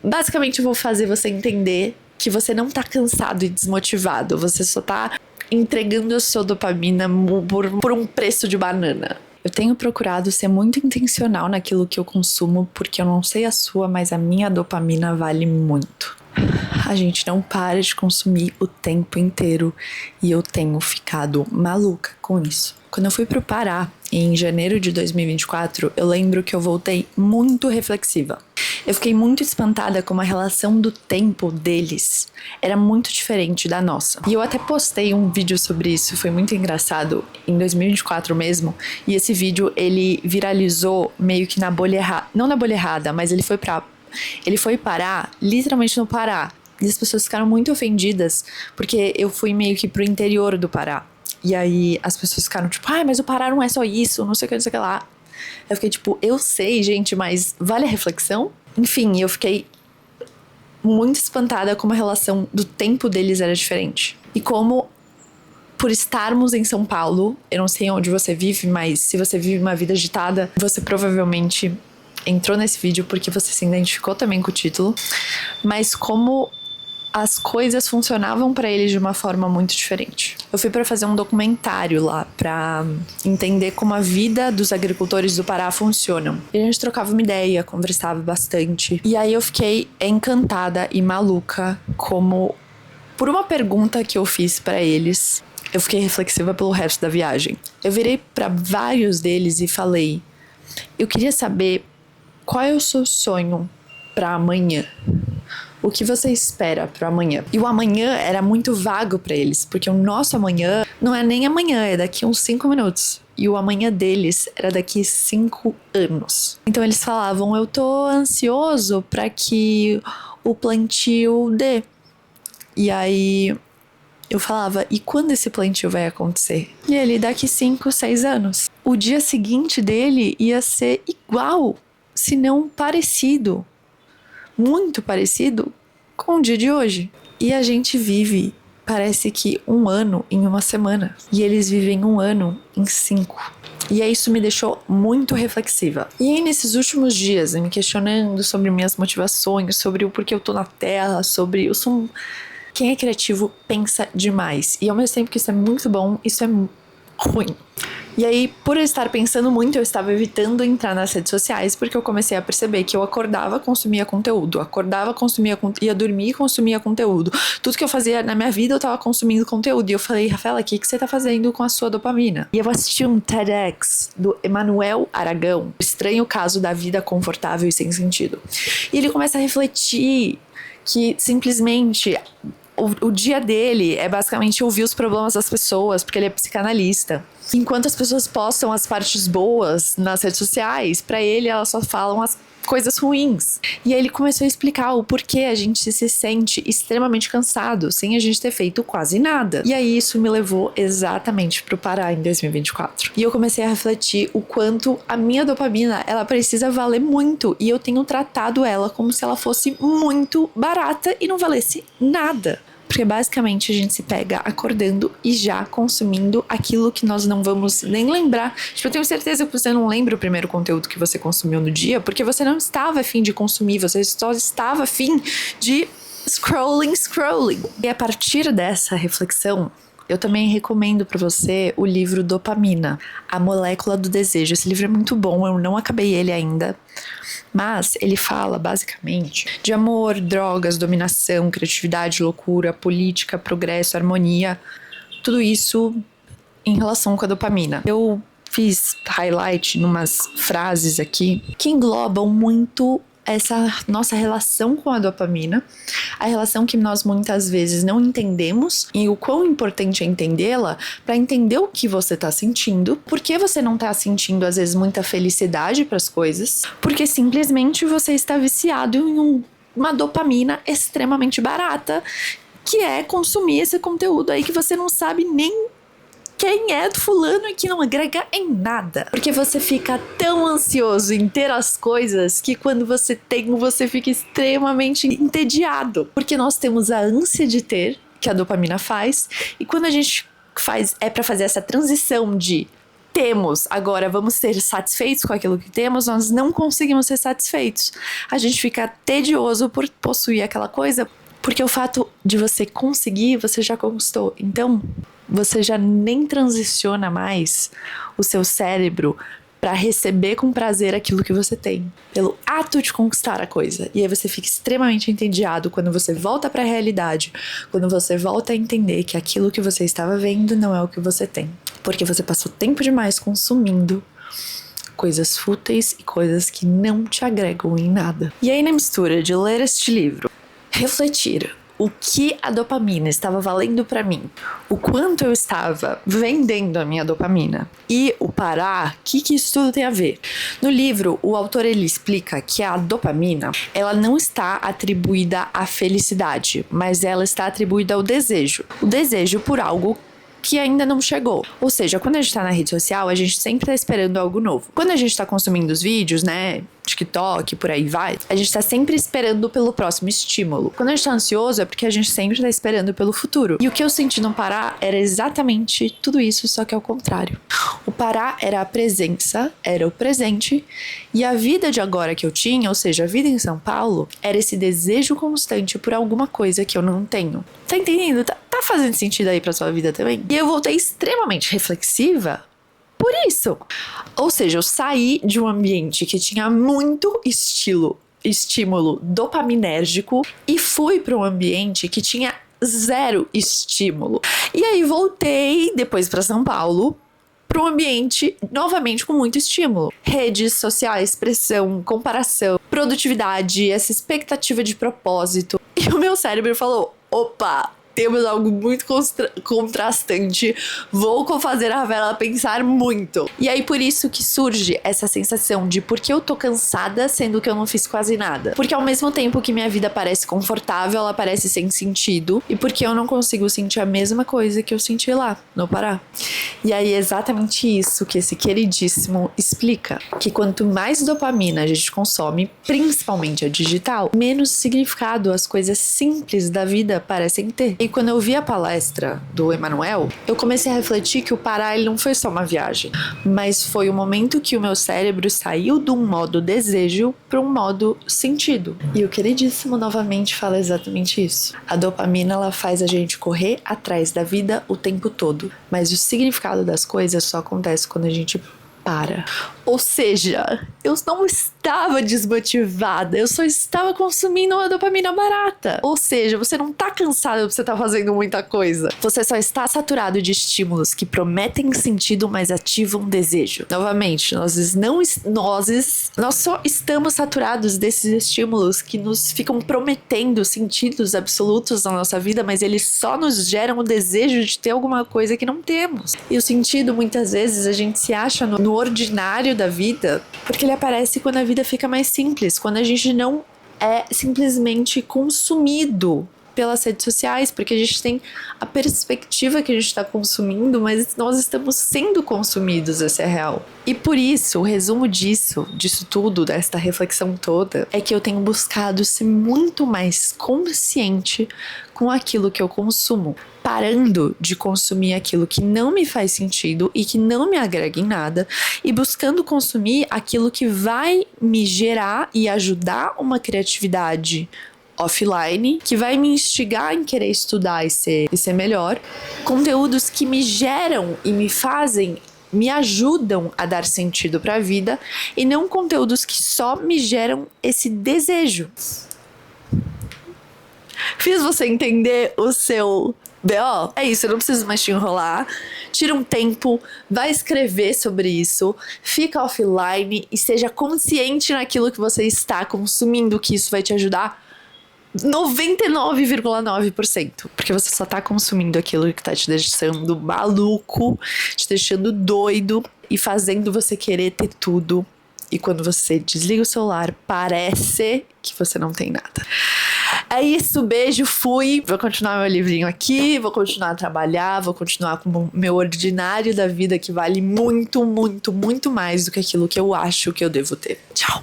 Basicamente, eu vou fazer você entender que você não tá cansado e desmotivado. Você só tá entregando a sua dopamina por um preço de banana. Eu tenho procurado ser muito intencional naquilo que eu consumo, porque eu não sei a sua, mas a minha dopamina vale muito. A gente não para de consumir o tempo inteiro e eu tenho ficado maluca com isso. Quando eu fui pro Pará, em janeiro de 2024, eu lembro que eu voltei muito reflexiva. Eu fiquei muito espantada como a relação do tempo deles era muito diferente da nossa. E eu até postei um vídeo sobre isso, foi muito engraçado, em 2024 mesmo. E esse vídeo, ele viralizou meio que na bolha errada. Não na bolha errada, mas ele foi parar literalmente no Pará. E as pessoas ficaram muito ofendidas, porque eu fui meio que pro interior do Pará. E aí as pessoas ficaram tipo, mas o Pará não é só isso, não sei o que, não sei o que lá. Eu fiquei tipo, eu sei, gente, mas vale a reflexão? Enfim, eu fiquei muito espantada como a relação do tempo deles era diferente. E como, por estarmos em São Paulo, eu não sei onde você vive, mas se você vive uma vida agitada, você provavelmente entrou nesse vídeo porque você se identificou também com o título. Mas como as coisas funcionavam pra eles de uma forma muito diferente. Eu fui pra fazer um documentário lá, pra entender como a vida dos agricultores do Pará funcionam. E a gente trocava uma ideia, conversava bastante. E aí eu fiquei encantada e maluca como, por uma pergunta que eu fiz pra eles, eu fiquei reflexiva pelo resto da viagem. Eu virei pra vários deles e falei, eu queria saber qual é o seu sonho pra amanhã. O que você espera pro amanhã? E o amanhã era muito vago pra eles, porque o nosso amanhã não é nem amanhã, é daqui uns 5 minutos. E o amanhã deles era daqui 5 anos. Então eles falavam, eu tô ansioso pra que o plantio dê. E aí eu falava, e quando esse plantio vai acontecer? E ele, daqui 5, 6 anos. O dia seguinte dele ia ser igual, se não parecido. Muito parecido com o dia de hoje. E a gente vive, parece que 1 ano em 1 semana. E eles vivem 1 ano em 5. E aí isso me deixou muito reflexiva. E aí nesses últimos dias, me questionando sobre minhas motivações, sobre o porquê eu tô na Terra, sobre quem é criativo pensa demais. E ao mesmo tempo que isso é muito bom, isso é ruim. E aí, por eu estar pensando muito, eu estava evitando entrar nas redes sociais, porque eu comecei a perceber que eu acordava, consumia conteúdo, ia dormir, consumia conteúdo. Tudo que eu fazia na minha vida, eu tava consumindo conteúdo. E eu falei, Rafaela, o que você tá fazendo com a sua dopamina? E eu assisti um TEDx do Emanuel Aragão, O Estranho Caso da Vida Confortável e Sem Sentido. E ele começa a refletir que simplesmente o dia dele é basicamente ouvir os problemas das pessoas, porque ele é psicanalista. Enquanto as pessoas postam as partes boas nas redes sociais, pra ele elas só falam as coisas ruins. E aí ele começou a explicar o porquê a gente se sente extremamente cansado, sem a gente ter feito quase nada. E aí isso me levou exatamente pro Pará em 2024. E eu comecei a refletir o quanto a minha dopamina, ela precisa valer muito. E eu tenho tratado ela como se ela fosse muito barata e não valesse nada. Porque basicamente a gente se pega acordando e já consumindo aquilo que nós não vamos nem lembrar. Tipo, eu tenho certeza que você não lembra o primeiro conteúdo que você consumiu no dia, porque você não estava a fim de consumir, você só estava a fim de scrolling. E a partir dessa reflexão, eu também recomendo pra você o livro Dopamina, A Molécula do Desejo. Esse livro é muito bom, eu não acabei ele ainda. Mas ele fala, basicamente, de amor, drogas, dominação, criatividade, loucura, política, progresso, harmonia. Tudo isso em relação com a dopamina. Eu fiz highlight numas frases aqui que englobam muito essa nossa relação com a dopamina, a relação que nós muitas vezes não entendemos e o quão importante é entendê-la para entender o que você tá sentindo, por que você não tá sentindo às vezes muita felicidade para as coisas, porque simplesmente você está viciado em uma dopamina extremamente barata, que é consumir esse conteúdo aí que você não sabe nem quem é do fulano e que não agrega em nada. Porque você fica tão ansioso em ter as coisas que quando você tem, você fica extremamente entediado. Porque nós temos a ânsia de ter, que a dopamina faz, e quando a gente faz, é pra fazer essa transição de temos. Agora, vamos ser satisfeitos com aquilo que temos? Nós não conseguimos ser satisfeitos. A gente fica tedioso por possuir aquela coisa, porque o fato de você conseguir, você já conquistou. Então, você já nem transiciona mais o seu cérebro para receber com prazer aquilo que você tem, pelo ato de conquistar a coisa. E aí você fica extremamente entediado quando você volta para a realidade, quando você volta a entender que aquilo que você estava vendo não é o que você tem, porque você passou tempo demais consumindo coisas fúteis e coisas que não te agregam em nada. E aí, na mistura de ler este livro, refletir o que a dopamina estava valendo para mim, o quanto eu estava vendendo a minha dopamina e o parar, o que isso tudo tem a ver? No livro, o autor ele explica que a dopamina, ela não está atribuída à felicidade, mas ela está atribuída ao desejo. O desejo por algo que ainda não chegou. Ou seja, quando a gente tá na rede social, a gente sempre tá esperando algo novo. Quando a gente tá consumindo os vídeos, né, TikTok, por aí vai, a gente tá sempre esperando pelo próximo estímulo. Quando a gente tá ansioso, é porque a gente sempre tá esperando pelo futuro. E o que eu senti no Pará era exatamente tudo isso, só que ao contrário. O Pará era a presença, era o presente, e a vida de agora que eu tinha, ou seja, a vida em São Paulo, era esse desejo constante por alguma coisa que eu não tenho. Tá entendendo? Tá fazendo sentido aí pra sua vida também? E eu voltei extremamente reflexiva por isso. Ou seja, eu saí de um ambiente que tinha muito estímulo dopaminérgico e fui para um ambiente que tinha zero estímulo. E aí voltei depois para São Paulo, para um ambiente novamente com muito estímulo. Redes sociais, pressão, comparação, produtividade, essa expectativa de propósito. E o meu cérebro falou: opa, temos algo muito contrastante, vou fazer a Ravela pensar muito. E aí por isso que surge essa sensação de por que eu tô cansada sendo que eu não fiz quase nada. Porque ao mesmo tempo que minha vida parece confortável, ela parece sem sentido. E porque eu não consigo sentir a mesma coisa que eu senti lá, no Pará. E aí é exatamente isso que esse queridíssimo explica. Que quanto mais dopamina a gente consome, principalmente a digital, menos significado as coisas simples da vida parecem ter. E quando eu vi a palestra do Emanuel, eu comecei a refletir que o Pará ele não foi só uma viagem, mas foi o momento que o meu cérebro saiu de um modo desejo para um modo sentido. E o queridíssimo novamente fala exatamente isso. A dopamina ela faz a gente correr atrás da vida o tempo todo, mas o significado das coisas só acontece quando a gente para. Ou seja, eu não estava desmotivada, eu só estava consumindo uma dopamina barata. Ou seja, você não tá cansado porque você tá fazendo muita coisa. Você só está saturado de estímulos que prometem sentido, mas ativam desejo. Novamente, nós só estamos saturados desses estímulos que nos ficam prometendo sentidos absolutos na nossa vida, mas eles só nos geram o desejo de ter alguma coisa que não temos. E o sentido, muitas vezes, a gente se acha no ordinário da vida, porque ele aparece quando a vida fica mais simples, quando a gente não é simplesmente consumido pelas redes sociais, porque a gente tem a perspectiva que a gente está consumindo, mas nós estamos sendo consumidos, essa é real. E por isso, o resumo disso tudo, desta reflexão toda, é que eu tenho buscado ser muito mais consciente com aquilo que eu consumo, parando de consumir aquilo que não me faz sentido e que não me agrega em nada, e buscando consumir aquilo que vai me gerar e ajudar uma criatividade offline, que vai me instigar em querer estudar e ser melhor. Conteúdos que me geram e me ajudam a dar sentido para a vida, e não conteúdos que só me geram esse desejo. Fiz você entender o seu BO? É isso, eu não preciso mais te enrolar. Tira um tempo, vai escrever sobre isso, fica offline e seja consciente naquilo que você está consumindo, que isso vai te ajudar 99,9%. Porque você só tá consumindo aquilo que tá te deixando maluco, te deixando doido e fazendo você querer ter tudo. E quando você desliga o celular, parece que você não tem nada. É isso, beijo, fui. Vou continuar meu livrinho aqui, vou continuar a trabalhar, vou continuar com o meu ordinário da vida que vale muito, muito, muito mais do que aquilo que eu acho que eu devo ter. Tchau!